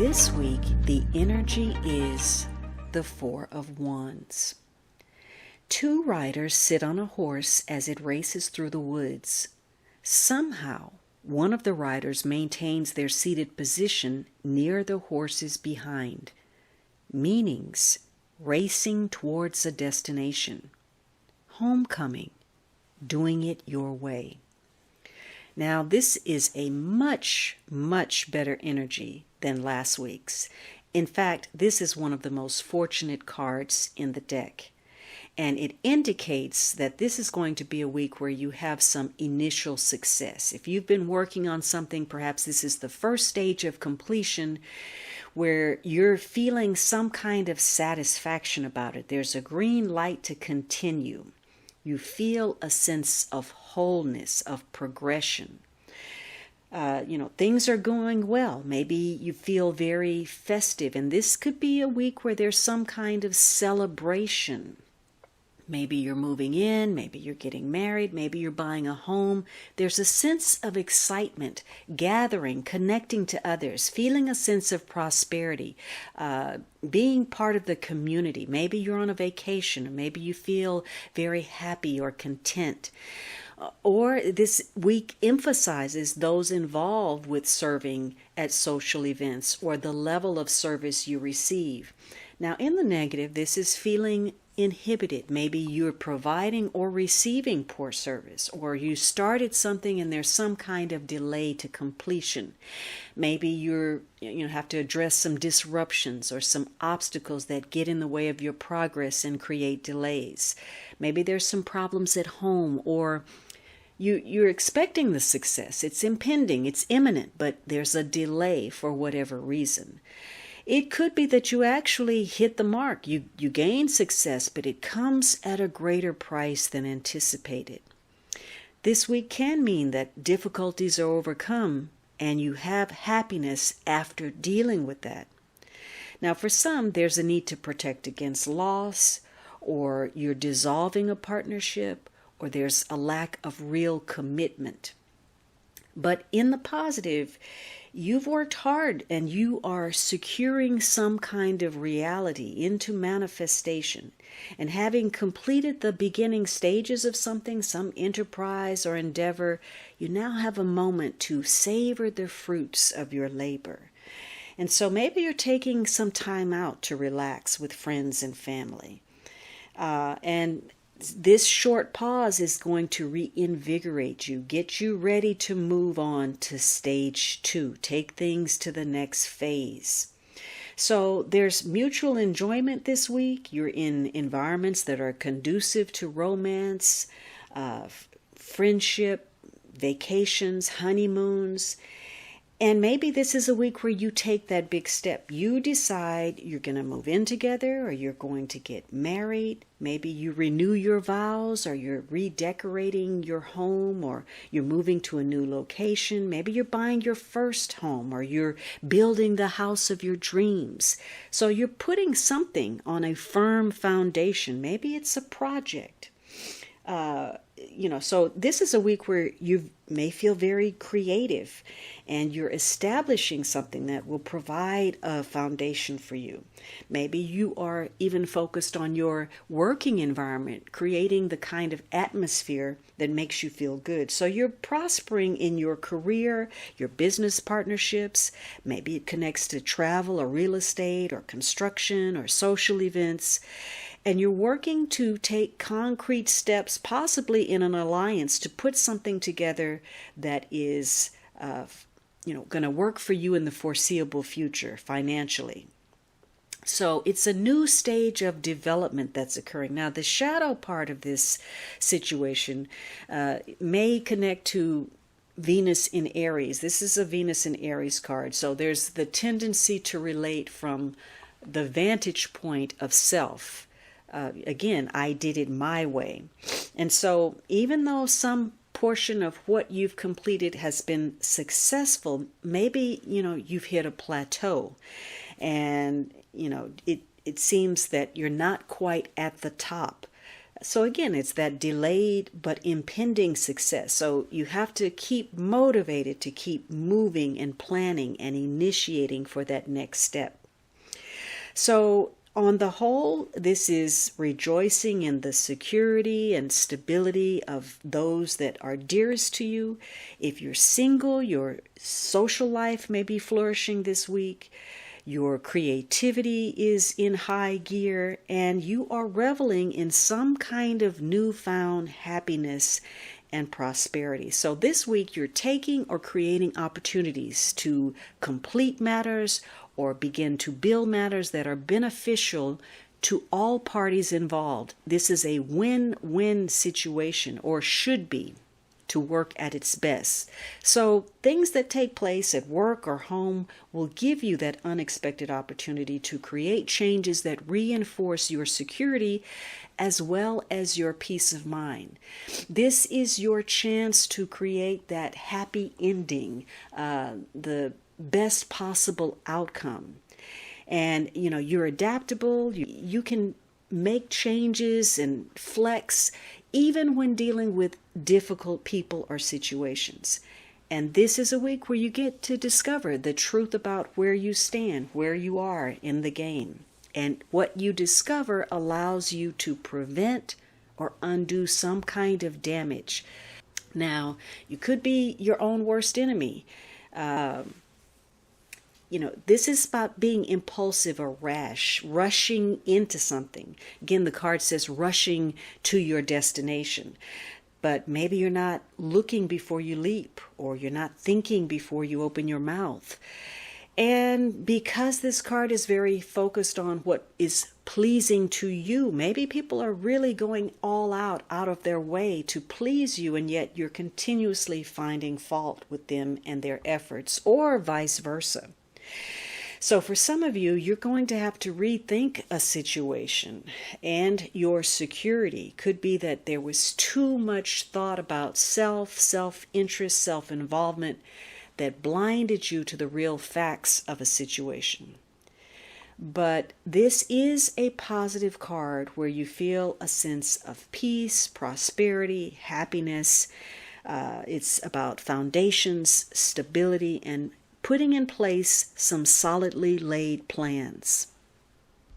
This week, the energy is the Four of Wands. Two riders sit on a horse as it races through the woods. Somehow, one of the riders maintains their seated position near the horse's behind. Meanings: racing towards a destination. Homecoming, doing it your way. Now, this is a much, much better energy than last week's. In fact, this is one of the most fortunate cards in the deck. And it indicates that this is going to be a week where you have some initial success. If you've been working on something, perhaps this is the first stage of completion where you're feeling some kind of satisfaction about it. There's a green light to continue. You feel a sense of wholeness, of progression. Things are going well. Maybe you feel very festive, and this could be a week where there's some kind of celebration. Maybe you're moving in, maybe you're getting married, maybe you're buying a home. There's a sense of excitement, gathering, connecting to others, feeling a sense of prosperity, being part of the community. Maybe you're on a vacation, or maybe you feel very happy or content. Or this week emphasizes those involved with serving at social events or the level of service you receive. Now, in the negative, this is feeling inhibited. Maybe you're providing or receiving poor service, or you started something and there's some kind of delay to completion. Maybe you have to address some disruptions or some obstacles that get in the way of your progress and create delays. Maybe there's some problems at home, or you're expecting the success. It's impending, it's imminent, but there's a delay for whatever reason. It could be that you actually hit the mark. You gain success, but it comes at a greater price than anticipated. This week can mean that difficulties are overcome and you have happiness after dealing with that. Now, for some, there's a need to protect against loss, or you're dissolving a partnership, or there's a lack of real commitment. But in the positive, you've worked hard and you are securing some kind of reality into manifestation. And having completed the beginning stages of something, some enterprise or endeavor, you now have a moment to savor the fruits of your labor. And so maybe you're taking some time out to relax with friends and family. And this short pause is going to reinvigorate you, get you ready to move on to stage 2, take things to the next phase. So there's mutual enjoyment this week. You're in environments that are conducive to romance, friendship, vacations, honeymoons. And maybe this is a week where you take that big step. You decide you're going to move in together, or you're going to get married. Maybe you renew your vows, or you're redecorating your home, or you're moving to a new location. Maybe you're buying your first home, or you're building the house of your dreams. So you're putting something on a firm foundation. Maybe it's a project. So this is a week where you may feel very creative and you're establishing something that will provide a foundation for you. Maybe you are even focused on your working environment, creating the kind of atmosphere that makes you feel good. So you're prospering in your career, your business partnerships. Maybe it connects to travel or real estate or construction or social events. And you're working to take concrete steps, possibly in an alliance, to put something together that is, going to work for you in the foreseeable future financially. So it's a new stage of development that's occurring. Now, the shadow part of this situation may connect to Venus in Aries. This is a Venus in Aries card. So there's the tendency to relate from the vantage point of self. Again, I did it my way. And so even though some portion of what you've completed has been successful, maybe, you've hit a plateau and, it seems that you're not quite at the top. So again, it's that delayed but impending success. So you have to keep motivated to keep moving and planning and initiating for that next step. So on the whole, this is rejoicing in the security and stability of those that are dearest to you. If you're single, your social life may be flourishing this week. Your creativity is in high gear, and you are reveling in some kind of newfound happiness and prosperity. So this week you're taking or creating opportunities to complete matters or begin to build matters that are beneficial to all parties involved. This is a win-win situation, or should be, to work at its best. So things that take place at work or home will give you that unexpected opportunity to create changes that reinforce your security as well as your peace of mind. This is your chance to create that happy ending, the best possible outcome. And you're adaptable. You can make changes and flex even when dealing with difficult people or situations. And this is a week where you get to discover the truth about where you stand, where you are in the game. And what you discover allows you to prevent or undo some kind of damage. Now, you could be your own worst enemy. This is about being impulsive or rash, rushing into something. Again, the card says rushing to your destination. But maybe you're not looking before you leap, or you're not thinking before you open your mouth. And because this card is very focused on what is pleasing to you, maybe people are really going all out of their way to please you, and yet you're continuously finding fault with them and their efforts, or vice versa. So for some of you, you're going to have to rethink a situation, and your security could be that there was too much thought about self-interest, self-involvement that blinded you to the real facts of a situation. But this is a positive card where you feel a sense of peace, prosperity, happiness. It's about foundations, stability, and putting in place some solidly laid plans.